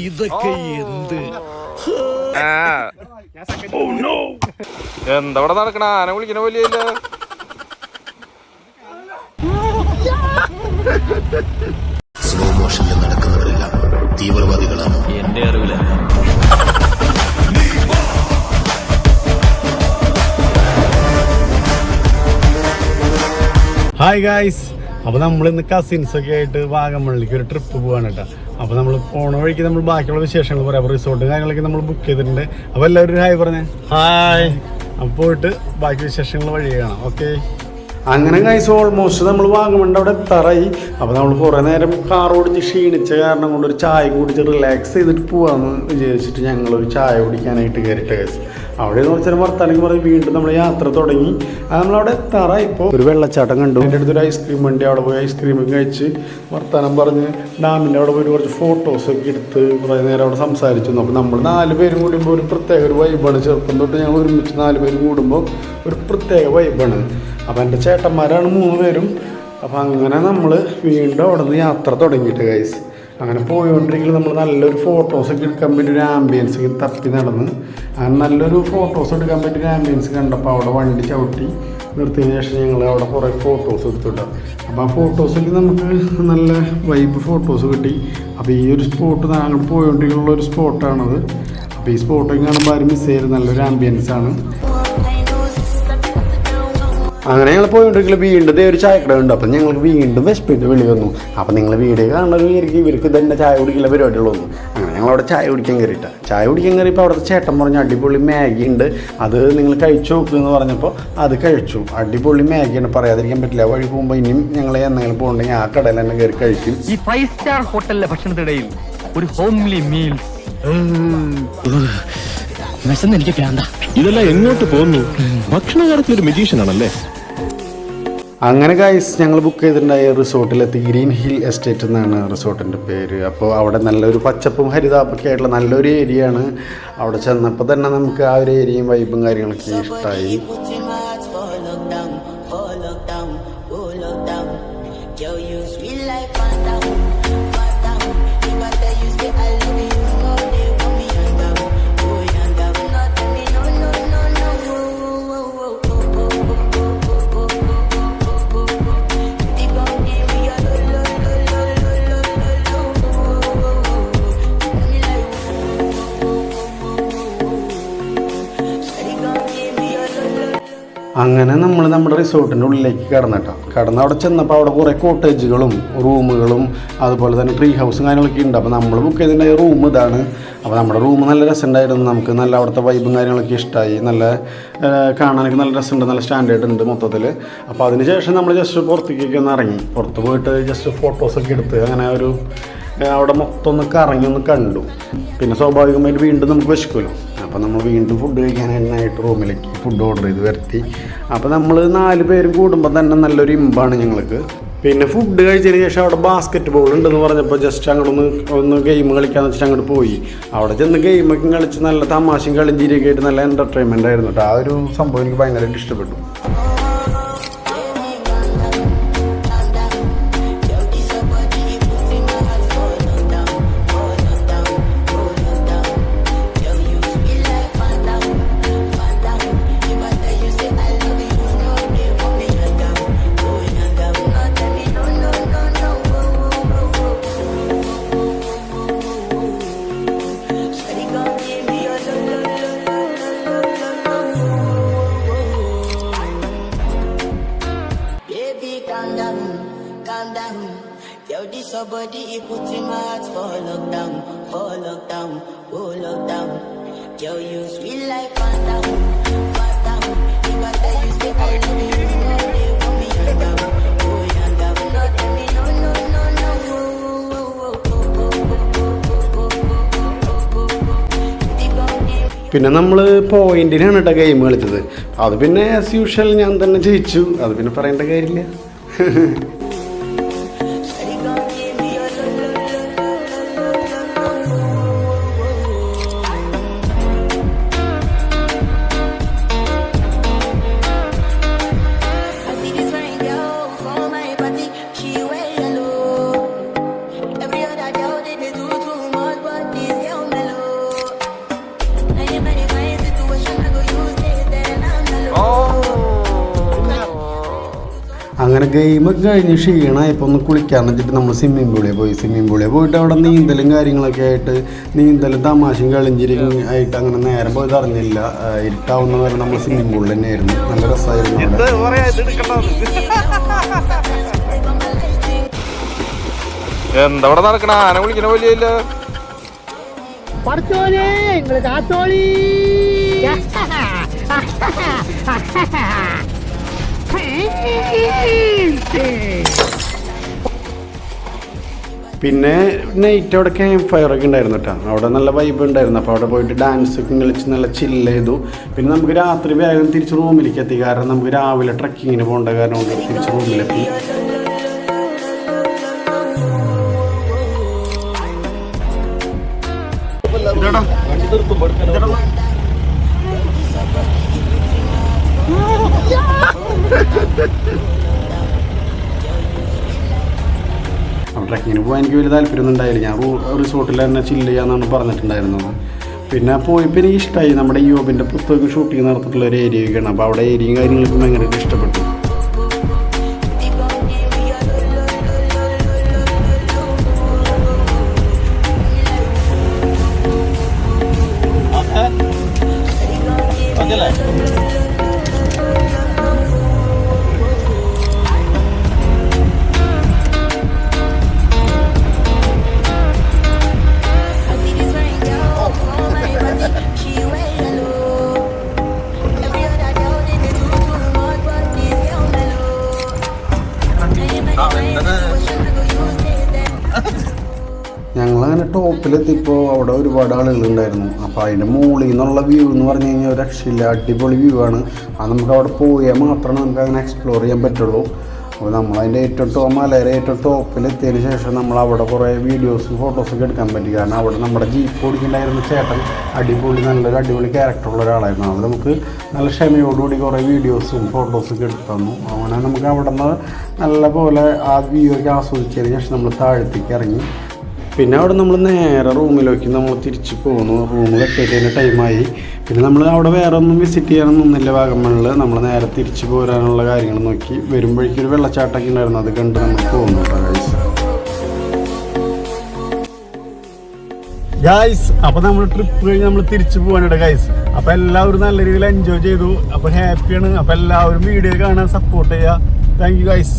ഇതൊക്കെ എന്ത് എന്താ ഇവിടെ നടക്കണ? ആന വിളിക്കണ പോലെയല്ല. സ്ലോ മോഷനിൽ നടക്കുന്നവരെല്ലാം തീവ്രവാദികളാണ് എന്റെ അറിവിലല്ല. ഹായ് ഗായ്സ്, അപ്പോൾ നമ്മളിന്ന് കസിൻസൊക്കെ ആയിട്ട് വാഗമണ്ണിലേക്ക് ഒരു ട്രിപ്പ് പോകാൻ കേട്ടോ. അപ്പോൾ നമ്മൾ പോണ വഴിക്ക് നമ്മൾ ബാക്കിയുള്ള വിശേഷങ്ങൾ പറയാം. അപ്പോൾ റിസോർട്ടും കാര്യങ്ങളൊക്കെ നമ്മൾ ബുക്ക് ചെയ്തിട്ടുണ്ട്. അപ്പോൾ എല്ലാവരും ഹായ് പറഞ്ഞേ. ഹായ്. അപ്പോൾ പോയിട്ട് ബാക്കി വിശേഷങ്ങൾ വഴി കാണാം. ഓക്കെ. അങ്ങനെ ഗൈസ് ഓൾമോസ്റ്റ് നമ്മൾ വാഗമണ്ണിൻ്റെ അവിടെ എത്താറായി. അപ്പോൾ നമ്മൾ കുറേ നേരം കാർ ഓടിച്ച് ക്ഷീണിച്ച കാരണം കൊണ്ട് ഒരു ചായ കുടിച്ച് റിലാക്സ് ചെയ്തിട്ട് പോകാമെന്ന് വിചാരിച്ചിട്ട് ഞങ്ങളൊരു ചായ കുടിക്കാനായിട്ട് കയറിയിട്ട് ഗൈസ് അവിടെ കുറച്ച് നേരം വർത്താനം പറഞ്ഞ് വീണ്ടും നമ്മൾ യാത്ര തുടങ്ങി. നമ്മളവിടെ എത്താറായി. ഇപ്പോൾ ഒരു വെള്ളച്ചാട്ടം കണ്ടു. എൻ്റെ അടുത്തൊരു ഐസ്ക്രീം വണ്ടി, അവിടെ പോയി ഐസ്ക്രീമൊക്കെ കഴിച്ച് വർത്താനം പറഞ്ഞ് ഡാമിൻ്റെ അവിടെ പോയി കുറച്ച് ഫോട്ടോസൊക്കെ എടുത്ത് കുറേ നേരം അവിടെ സംസാരിച്ചു. അപ്പോൾ നമ്മൾ 4 പേരും കൂടുമ്പോൾ ഒരു പ്രത്യേക ഒരു വൈബാണ്. ചെറുപ്പം തൊട്ട് ഞങ്ങൾ ഒരുമിച്ച് 4 പേരും കൂടുമ്പോൾ ഒരു പ്രത്യേക വൈബാണ്. അപ്പോൾ എൻ്റെ ചേട്ടന്മാരാണ് 3 പേരും. അപ്പോൾ അങ്ങനെ നമ്മൾ വീണ്ടും അവിടെ നിന്ന് യാത്ര തുടങ്ങിയിട്ട് ഗൈസ് അങ്ങനെ പോയിക്കൊണ്ടിരിക്കുന്നത് നമ്മൾ നല്ലൊരു ഫോട്ടോസൊക്കെ എടുക്കാൻ പറ്റിയൊരു ആംബിയൻസ് തപ്പി നടന്ന് അങ്ങനെ നല്ലൊരു ഫോട്ടോസ് എടുക്കാൻ പറ്റിയൊരു ആംബിയൻസ് കണ്ടപ്പോൾ അവിടെ വണ്ടി ചവിട്ടി നിർത്തിയതിന് ശേഷം ഞങ്ങൾ അവിടെ കുറേ ഫോട്ടോസ് എടുത്തിട്ടാണ്. അപ്പോൾ ആ ഫോട്ടോസിൽ നമുക്ക് നല്ല വൈബ് ഫോട്ടോസ് കിട്ടി. അപ്പോൾ ഈ ഒരു സ്പോട്ട് ഞങ്ങൾ പോയിക്കൊണ്ടിരിക്കുന്ന ഒരു സ്പോട്ടാണത്. അപ്പോൾ ഈ സ്പോട്ടൊക്കെ കാണുമ്പോൾ ആരും മിസ് ചെയ്യരുത്, നല്ലൊരു ആംബിയൻസാണ്. അങ്ങനെ ഞങ്ങൾ പോയിക്കൊണ്ടിരിക്കില്ല വീണ്ടും ഒരു ചായക്കട ഉണ്ട്. അപ്പം ഞങ്ങൾക്ക് വീണ്ടും വിശപ്പിട്ട് വെളി വന്നു. അപ്പം നിങ്ങൾ വീഡിയോ കാണുന്നവർക്ക് ഇവർക്ക് തന്നെ ചായ കുടിക്കില്ല പരിപാടികളൊന്നും. അങ്ങനെ ഞങ്ങളവിടെ ചായ കുടിക്കാൻ കയറിയിട്ടാണ്. ചായ കുടിക്കാൻ കയറിയപ്പോൾ അവിടുത്തെ ചേട്ടൻ പറഞ്ഞു അടിപൊളി മാഗി ഉണ്ട്, അത് നിങ്ങൾ കഴിച്ചു നോക്കുക എന്ന് പറഞ്ഞപ്പോൾ അത് കഴിച്ചു. അടിപൊളി മാഗിയാണ്, പറയാതിരിക്കാൻ പറ്റില്ല. വഴി പോകുമ്പോൾ ഇനിയും ഞങ്ങൾ എന്തെങ്കിലും പോകണമെങ്കിൽ ആ കടയിൽ തന്നെ കയറി കഴിക്കും. ഈ 5 സ്റ്റാർ ഹോട്ടലിലെ ഭക്ഷണത്തിനിടയിൽ ഒരു ഹോംലി മീൽ എനിക്ക് വേണ്ട. ഇതെല്ലാം എങ്ങോട്ട് പോകുന്നു? ഭക്ഷണകാലത്തിൽ ഒരു മെജീഷ്യൻ ആണല്ലേ. അങ്ങനെ ഗൈസ് ഞങ്ങൾ ബുക്ക് ചെയ്തിട്ടുണ്ടായ റിസോർട്ടിലെത്തി. ഗ്രീൻ ഹിൽ എസ്റ്റേറ്റ് എന്നാണ് റിസോർട്ടിൻ്റെ പേര്. അപ്പോൾ അവിടെ നല്ലൊരു പച്ചപ്പും ഹരിതാപ്പൊക്കെ ആയിട്ടുള്ള നല്ലൊരു ഏരിയ ആണ്. അവിടെ ചെന്നപ്പോൾ തന്നെ നമുക്ക് ആ ഒരു ഏരിയയും വൈബും കാര്യങ്ങളൊക്കെ ഇഷ്ടമായി. അങ്ങനെ നമ്മൾ നമ്മുടെ റിസോർട്ടിൻ്റെ ഉള്ളിലേക്ക് കടന്ന് അവിടെ ചെന്നപ്പോൾ അവിടെ കുറേ കോട്ടേജുകളും റൂമുകളും അതുപോലെ തന്നെ ട്രീ ഹൗസും കാര്യങ്ങളൊക്കെ ഉണ്ട്. അപ്പോൾ നമ്മൾ ബുക്ക് ചെയ്തിട്ടുണ്ടായ റൂം ഇതാണ്. അപ്പോൾ നമ്മുടെ റൂം നല്ല രസമുണ്ടായിരുന്നു. നമുക്ക് നല്ല അവിടുത്തെ വൈബും കാര്യങ്ങളൊക്കെ ഇഷ്ടമായി. നല്ല കാണാനൊക്കെ നല്ല രസമുണ്ട്, നല്ല സ്റ്റാൻഡേർഡ് ഉണ്ട് മൊത്തത്തിൽ. അപ്പോൾ അതിന് ശേഷം നമ്മൾ ജസ്റ്റ് പുറത്തേക്കൊക്കെ ഒന്ന് ഇറങ്ങി. പുറത്ത് പോയിട്ട് ജസ്റ്റ് ഫോട്ടോസൊക്കെ എടുത്ത് അങ്ങനെ ഒരു അവിടെ മൊത്തം ഒന്ന് കറങ്ങി ഒന്ന് കണ്ടു. പിന്നെ സ്വാഭാവികമായിട്ട് വീണ്ടും നമുക്ക് വിശക്കുമല്ലോ. അപ്പോൾ നമ്മൾ വീണ്ടും ഫുഡ് കഴിക്കാനായിട്ട് റൂമിലേക്ക് ഫുഡ് ഓർഡർ ചെയ്ത് വരുത്തി. അപ്പോൾ നമ്മൾ 4 പേരും കൂടുമ്പോൾ തന്നെ നല്ലൊരു ഇമ്പാണ് ഞങ്ങൾക്ക്. പിന്നെ ഫുഡ് കഴിച്ചതിന് ശേഷം അവിടെ ബാസ്ക്കറ്റ് ബോൾ ഉണ്ടെന്ന് പറഞ്ഞപ്പോൾ ജസ്റ്റ് അങ്ങോട്ടൊന്ന് ഗെയിം കളിക്കാമെന്ന് വെച്ചിട്ട് അങ്ങോട്ട് പോയി. അവിടെ ചെന്ന് ഗെയിമൊക്കെ കളിച്ച് നല്ല തമാശയും കളിഞ്ചിരിയൊക്കെ ആയിട്ട് നല്ല എൻ്റർടൈൻമെൻ്റ് ആയിരുന്നു കേട്ടോ. ആ ഒരു സംഭവം എനിക്ക് ഭയങ്കരമായിട്ട് ഇഷ്ടപ്പെട്ടു. Somebody he puts him heart for lockdown, oh lockdown. Girl, you sweet like Fanta, Fanta. If I tell you say I love you, you know they for me and down, oh and down. No tell me no, no, no, no, പിന്നെ നമ്മൾ പോയിന്റിനാണ് കേട്ടോ game കളിച്ചത്. അത് പിന്നെ as usual ഞാൻ തന്നെ ജയിച്ചു. അത് പിന്നെ പറയേണ്ട കാര്യമില്ല. Every other girl they do too much. അങ്ങനെ ഗെയിമൊക്കെ കഴിഞ്ഞ് ക്ഷീണമായപ്പോൾ ഒന്ന് കുളിക്കാന്ന് വെച്ചിട്ട് നമ്മൾ സ്വിമ്മിംഗ് പൂളിൽ പോയിട്ട് അവിടെ നീന്തലും കാര്യങ്ങളൊക്കെ ആയിട്ട് നീന്തലും തമാശയും കളിഞ്ചിരിയും ആയിട്ട് അങ്ങനെ നേരം പോയത് അറിഞ്ഞില്ല. ഇരുട്ടാവുന്ന വരെ നമ്മൾ സ്വിമ്മിംഗ് പൂളിൽ തന്നെയായിരുന്നു. നല്ല രസമായിരുന്നു അവിടെ. എന്താ അവിടെ നടക്കണ ആന വിളിക്കണ പോലെയല്ല. പിന്നെ നൈറ്റ് അവിടെ ക്യാമ്പ് ഫയറൊക്കെ ഉണ്ടായിരുന്നു കേട്ടോ. അവിടെ നല്ല വൈബ് ഉണ്ടായിരുന്നു. അപ്പോൾ അവിടെ പോയിട്ട് ഡാൻസൊക്കെ കളിച്ച് നല്ല ചില്ല് ചെയ്തു. പിന്നെ നമുക്ക് രാത്രി വേഗം തിരിച്ച് റൂമിലേക്ക് എത്തി. കാരണം നമുക്ക് രാവിലെ ട്രക്കിങ്ങിന് പോകേണ്ട കാരണം കൊണ്ട് തിരിച്ച് റൂമിലെത്തി. ട്രക്കിങ്ങിന് പോകാൻ എനിക്ക് വലിയ താല്പര്യമൊന്നും ഉണ്ടായില്ല. ഞാൻ റിസോർട്ടിൽ തന്നെ ചില്ല് ചെയ്യാന്നാണ് പറഞ്ഞിട്ടുണ്ടായിരുന്നത്. പിന്നെ പോയപ്പോൾ എനിക്ക് ഇഷ്ടമായി. നമ്മുടെ യോബിൻ്റെ പുസ്തകം ഷൂട്ടിങ് നടത്തിയിട്ടുള്ള ഒരു ഏരിയയൊക്കെയാണ്. അപ്പോൾ അവിടെ ഏരിയയും കാര്യങ്ങളൊക്കെ ഭയങ്കരമായിട്ട് ഇഷ്ടപ്പെട്ടു. ഞങ്ങളങ്ങനെ ടോപ്പിലെത്തിയപ്പോൾ അവിടെ ഒരുപാട് ആളുകളുണ്ടായിരുന്നു. അപ്പോൾ അതിൻ്റെ മുകളിൽ നിന്നുള്ള വ്യൂ എന്ന് പറഞ്ഞു കഴിഞ്ഞാൽ ഒരു രക്ഷയില്ല, അടിപൊളി വ്യൂ ആണ്. അത് നമുക്ക് അവിടെ പോയാൽ മാത്രമേ നമുക്ക് അങ്ങനെ എക്സ്പ്ലോർ ചെയ്യാൻ പറ്റുള്ളൂ. അപ്പോൾ നമ്മളതിൻ്റെ മലയുടെ ഏറ്റവും ടോപ്പിലെത്തിയതിന് ശേഷം നമ്മൾ അവിടെ കുറേ വീഡിയോസും ഫോട്ടോസൊക്കെ എടുക്കാൻ പറ്റി. കാരണം അവിടെ നമ്മുടെ ജീപ്പ് ഓടിക്കുന്നുണ്ടായിരുന്ന ചേട്ടൻ നല്ലൊരു അടിപൊളി ക്യാരക്ടറുള്ള ഒരാളായിരുന്നു. അത് നമുക്ക് നല്ല ക്ഷമയോടുകൂടി കുറേ വീഡിയോസും ഫോട്ടോസൊക്കെ എടുത്തു തന്നു. അങ്ങനെ നമുക്ക് അവിടെ നിന്ന് നല്ല പോലെ ആ വ്യൂ ഒക്കെ ആസ്വദിച്ചതിന് ശേഷം നമ്മൾ താഴത്തേക്ക് ഇറങ്ങി. പിന്നെ അവിടെ നമ്മൾ നേരെ റൂമിലേക്ക് നമ്മൾ തിരിച്ച് പോന്നു. റൂമിലൊക്കെ ആയിട്ട് ടൈമായി. പിന്നെ നമ്മൾ അവിടെ വേറെ ഒന്നും വിസിറ്റ് ചെയ്യാനൊന്നുമില്ല വാഗമണ്ണിൽ. നമ്മൾ നേരെ തിരിച്ച് പോരാനുള്ള കാര്യങ്ങൾ നോക്കി. വരുമ്പോഴേക്കൊരു വെള്ളച്ചാട്ടമൊക്കെ ഉണ്ടായിരുന്നു. അത് കണ്ട് നമ്മൾ പോകുന്നു ഗൈസ്. അപ്പോൾ നമ്മൾ ട്രിപ്പ് കഴിഞ്ഞ് നമ്മൾ തിരിച്ചു പോകാനുണ്ട് ഗൈസ്. അപ്പോൾ എല്ലാവരും നല്ല രീതിയിൽ എൻജോയ് ചെയ്തു. അപ്പോൾ ഹാപ്പിയാണ്. അപ്പോൾ എല്ലാവരും വീഡിയോ കാണാൻ സപ്പോർട്ട് ചെയ്യുക. Thank you guys.